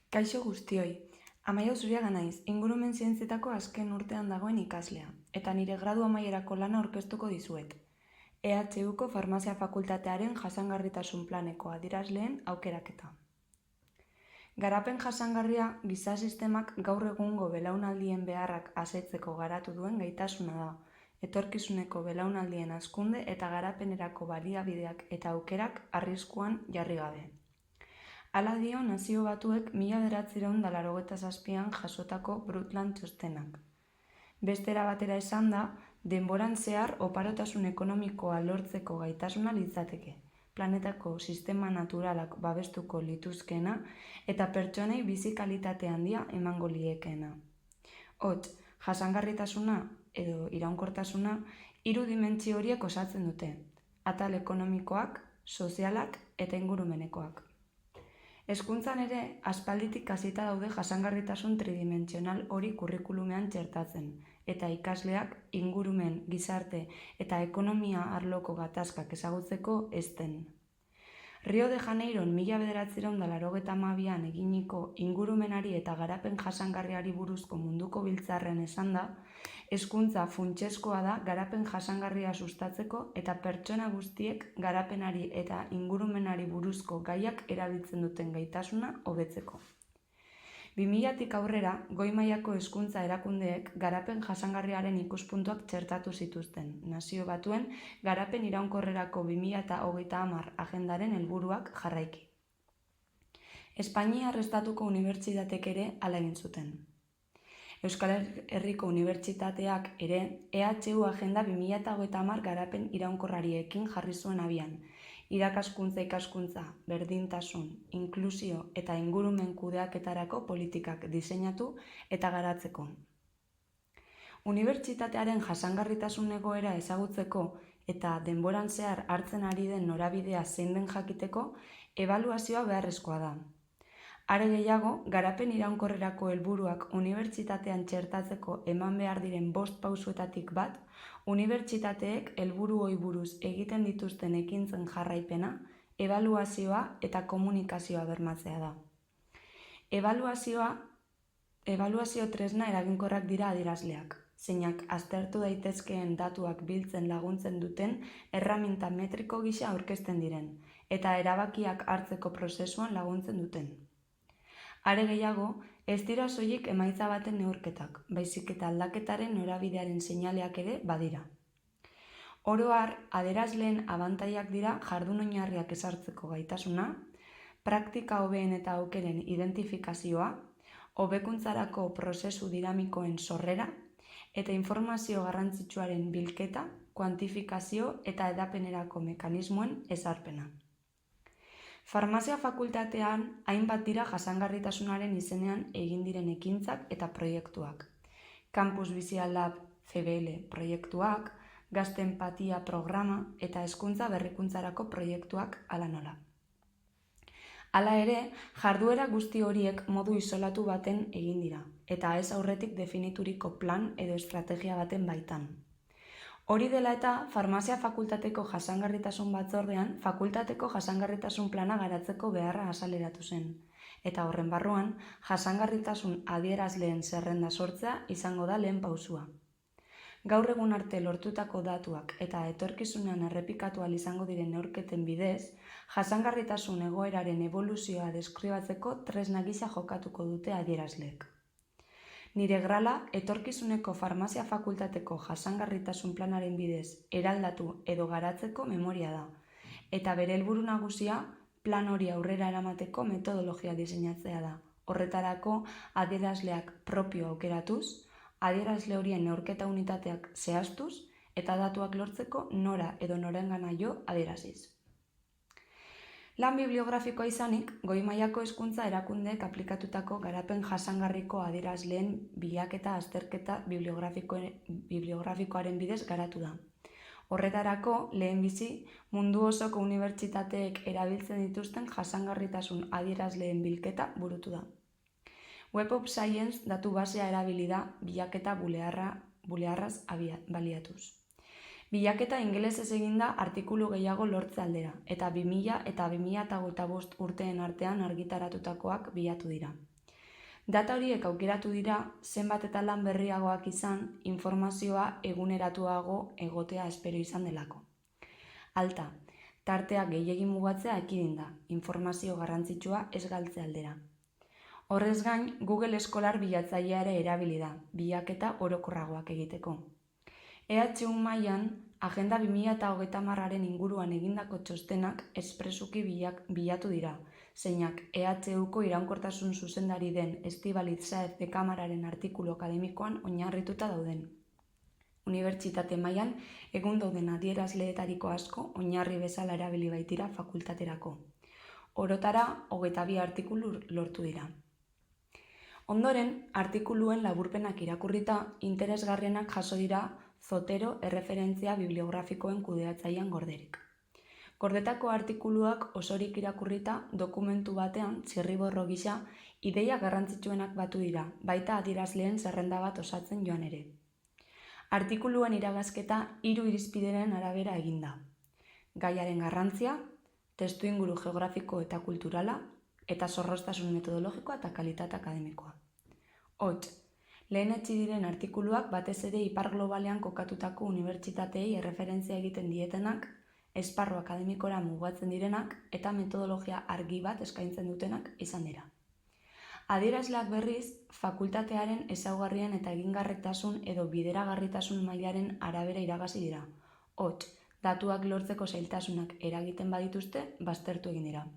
Kaixo guztioi, Amaia Zuriaga naiz, ingurumen zientzietako azken urtean dagoen ikaslea, eta nire gradu amaierako lana aurkeztuko dizuet. EHUko Farmazia Fakultatearen jasangarritasun planeko adierazleen aukeraketa. Garapen jasangarria giza sistemak gaur egungo belaunaldien beharrak asetzeko garatu duen gaitasuna da, etorkizuneko belaunaldien hazkunde eta garapenerako baliabideak eta aukerak arriskuan jarri gabe. Hala dio Nazio Batuek 1987an jasotako Brundtland txostenak. Beste era batera esanda, denboran zehar oparotasun ekonomikoa lortzeko gaitasuna litzateke, planetako sistema naturalak babestuko lituzkeena eta pertsonei bizi kalitate handia emango liekeena. Hots, jasangarritasuna edo iraunkortasuna 3 dimentsio horiek osatzen dute, atal ekonomikoak, sozialak eta ingurumenekoak. Hezkuntzan ere, aspalditik hasita daude jasangarritasun tridimentsional hori kurrikulumean txertatzen, eta ikasleak ingurumen, gizarte eta ekonomia arloko gatazkak ezagutzeko hezten. Rio de Janeiron 1982an eginiko ingurumenari eta garapen jasangarriari buruzko munduko biltzarrean esanda, hezkuntza funtsezkoa da garapen jasangarria sustatzeko eta pertsona guztiek garapenari eta ingurumenari buruzko gaiak erabiltzen duten gaitasuna hobetzeko. 2000tik aurrera, goi mailako hezkuntza erakundeek garapen jasangarriaren ikuspuntuak txertatu zituzten, Nazio Batuen garapen iraunkorrerako 2030 agendaren helburuak jarraiki. Espainiar Estatuko unibertsitateek ere hala egin zuten. Euskal Herriko Unibertsitateak ere EHU Agenda 2030 garapen iraunkorrariekin jarri zuen abian, irakaskuntza ikaskuntza, berdintasun, inklusio eta ingurumen kudeaketarako politikak diseinatu eta garatzeko. Unibertsitatearen jasangarritasun egoera ezagutzeko eta denboran zehar hartzen ari den norabidea zein den jakiteko, ebaluazioa beharrezkoa da. Are gehiago, garapen iraunkorrerako helburuak unibertsitatean txertatzeko eman behar diren 5 pausoetatik bat, unibertsitateek helburuei buruz egiten dituzten ekintzen jarraipena, ebaluazioa eta komunikazioa bermatzea da. Ebaluazio tresna eraginkorrak dira adierazleak, zeinak aztertu daitezkeen datuak biltzen laguntzen duten erreminta metriko gisa aurkezten diren, eta erabakiak hartzeko prozesuan laguntzen duten. Are gehiago, ez dira soilik emaitza baten neurketak, baizik eta aldaketaren norabidearen seinaleak ere badira. Oro har, adierazleen abantaiak dira jardun oinarriak ezartzeko gaitasuna, praktika hobeen eta aukeren identifikazioa, hobekuntzarako prozesu dinamikoen sorrera eta informazio garrantzitsuaren bilketa, kuantifikazio eta hedapenerako mekanismoen ezarpena. Farmazia fakultatean hainbat dira jasangarritasunaren izenean egin diren ekintzak eta proiektuak. Campus Bizia Lab CBL proiektuak, Gazte Enpatia programa eta hezkuntza berrikuntzarako proiektuak hala nola. Hala ere, jarduera guzti horiek modu isolatu baten egin dira, eta ez aurretik definituriko plan edo estrategia baten baitan. Hori dela eta, Farmazia Fakultateko jasangarritasun batzordean, fakultateko jasangarritasun plana garatzeko beharra azaleratu zen, eta horren barruan, jasangarritasun adierazleen zerrenda sortzea izango da lehen pausua. Gaur egun arte lortutako datuak eta etorkizunean errepikatu ahal izango diren neurketen bidez, jasangarritasun egoeraren eboluzioa deskribatzeko tresna gisa jokatuko dute adierazleek. Nire grala, etorkizuneko Farmazia Fakultateko jasangarritasun planaren bidez eraldatu edo garatzeko memoria da, eta bere helburu nagusia plan hori aurrera eramateko metodologia diseinatzea da. Horretarako, adierazleak propio aukeratuz, adierazle horien neurketa unitateak zehaztuz eta datuak lortzeko nora edo norengana jo adieraziz. Lan bibliografikoa izanik, goi mailako hezkuntza erakundeek aplikatutako garapen jasangarriko adierazleen bilaketa azterketa bibliografikoaren bidez garatu da. Horretarako, lehenbizi, mundu osoko unibertsitateek erabiltzen dituzten jasangarritasun adierazleen bilketa burutu da. Web of Science datu basea erabili da bilaketa bulearraz baliatuz. Bilaketa ingelesez eginda artikulu gehiago lortze aldera, eta 2000 eta 2025 urteen artean argitaratutakoak bilatu dira. Data horiek aukeratu dira zenbat eta lan berriagoak izan informazioa eguneratuago egotea espero izan delako. Alta, tartea gehiegi mugatzea ekidin da, informazio garrantzitsua ez galtze aldera. Horrez gain, Google Eskolar bilatzailea ere erabili da, bilaketa orokorragoak egiteko. EHU mailan, Agenda 2030aren inguruan egindako txostenak espresuki bilatu dira, zeinak EHUko iraunkortasun zuzendari den Estibaliz Saez de Kamararen artikulu akademikoan oinarrituta dauden. Unibertsitate mailan egun dauden adierazleetariko asko oinarri bezala erabili baitira fakultaterako. Orotara 22 artikulu lortu dira. Ondoren, artikuluen laburpenak irakurrita, interesgarrienak jaso dira Zotero erreferentzia bibliografikoen kudeatzailean gorderik. Gordetako artikuluak osorik irakurrita dokumentu batean zirriborro gisa ideia garrantzitsuenak batu dira, baita adierazleen zerrenda bat osatzen joan ere. Artikuluen iragazketa 3 irizpideren arabera eginda. Gaiaren garrantzia, testuinguru geografiko eta kulturala, eta zorroztasun metodologikoa eta kalitate akademikoa. Hots, lehenetsi diren artikuluak batez ere ipar globalean kokatutako unibertsitateei erreferentzia egiten dietenak, esparru akademikora mugatzen direnak eta metodologia argi bat eskaintzen dutenak izan dira. Adierazleak berriz, fakultatearen ezaugarrien eta egingarritasun edo bideragarritasun mailaren arabera iragazi dira. Hots, datuak lortzeko zailtasunak eragiten badituzte, baztertu egin dira.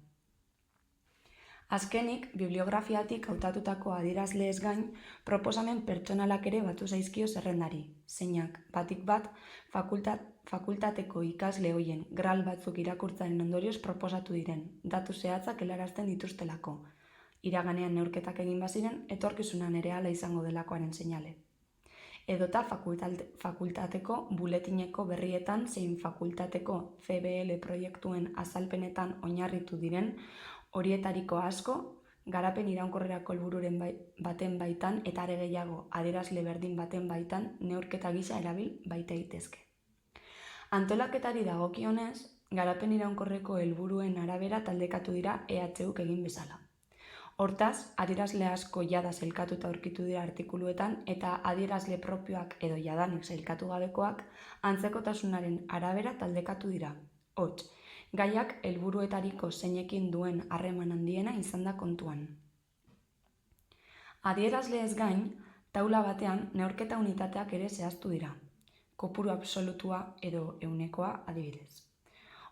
Azkenik, bibliografiatik hautatutako adierazleez gain, proposamen pertsonalak ere batu zaizkio zerrendari, zeinak, batik bat, fakultateko ikasle hoien gral batzuk irakurtzaren ondorioz proposatu diren, datu zehatzak helarazten dituztelako, iraganean neurketak egin baziren, etorkizunan ere hala izango delakoaren seinale. Edota fakultateko buletineko berrietan zein fakultateko CBL proiektuen azalpenetan oinarritu diren horietariko asko, garapen iraunkorrerako helbururen baten baitan eta are gehiago adierazle berdin baten baitan neurketa gisa erabil baita daitezke. Antolaketari dagokionez, garapen iraunkorreko helburuen arabera taldekatu dira EHUk egin bezala. Hortaz, adierazle asko jada sailkatuta aurkitu dira artikuluetan eta adierazle propioak edo jadanik sailkatu gabekoak antzekotasunaren arabera taldekatu dira. Hots, gaiak helburuetariko zeinekin duen harreman handiena izan da kontuan. Adierazleez gain, taula batean neurketa unitateak ere zehaztu dira, kopuru absolutua edo ehunekoa adibidez.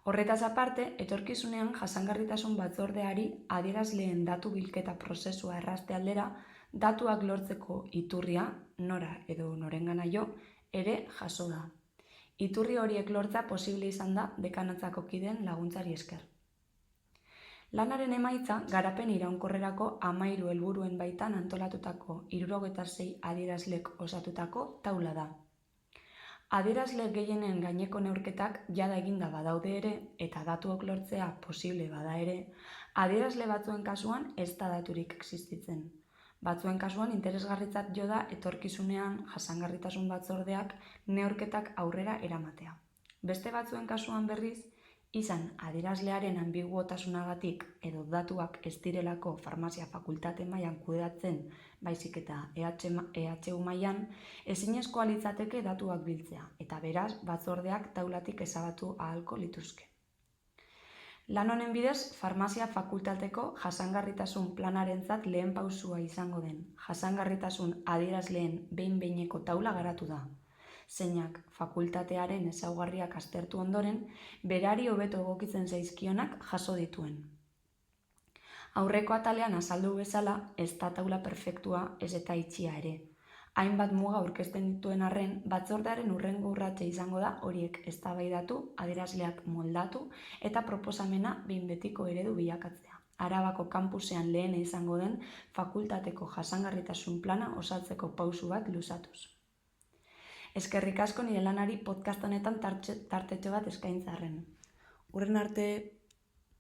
Horretaz aparte, etorkizunean jasangarritasun batzordeari adierazleen datu bilketa prozesua errazte aldera, datuak lortzeko iturria, nora edo norengana jo, ere jaso da. Iturri horiek lortza posible izan da dekanatzako kideen laguntzari esker. Lanaren emaitza, garapen iraunkorrerako 13 helburuen baitan antolatutako 76 adierazlek osatutako taula da. Adierazle gehienen gaineko neurketak jada eginda badaude ere eta datuok lortzea posible bada ere, adierazle batzuen kasuan ez da daturik existitzen. Batzuen kasuan interesgarritzat jo da etorkizunean jasangarritasun batzordeak neurketak aurrera eramatea. Beste batzuen kasuan berriz, izan adierazlearen ambiguotasunagatik edo datuak ez direlako farmazia fakultate mailan kudeatzen, baizik eta EHU mailan, ezinezkoa litzateke datuak biltzea, eta beraz batzordeak taulatik ezabatu ahalko lituzke. Lan honen bidez, farmazia fakultateko jasangarritasun planarentzat lehen pausua izango den jasangarritasun adierazleen behin-behineko taula garatu da, zeinak fakultatearen ezaugarriak aztertu ondoren, berari hobeto egokitzen zaizkionak jaso dituen. Aurreko atalean azaldu bezala, ez da taula perfektua ez eta itxia ere. Hainbat muga aurkezten dituen arren, batzordearen hurrengo urratsa izango da horiek eztabaidatu, adierazleak moldatu eta proposamena behin betiko eredu bilakatzea. Arabako kanpusean lehena izango den fakultateko jasangarritasun plana osatzeko pausu bat luzatuz. Eskerrik asko nire lanari podcast honetan tartetxo bat eskaintzarren. Hurren arte!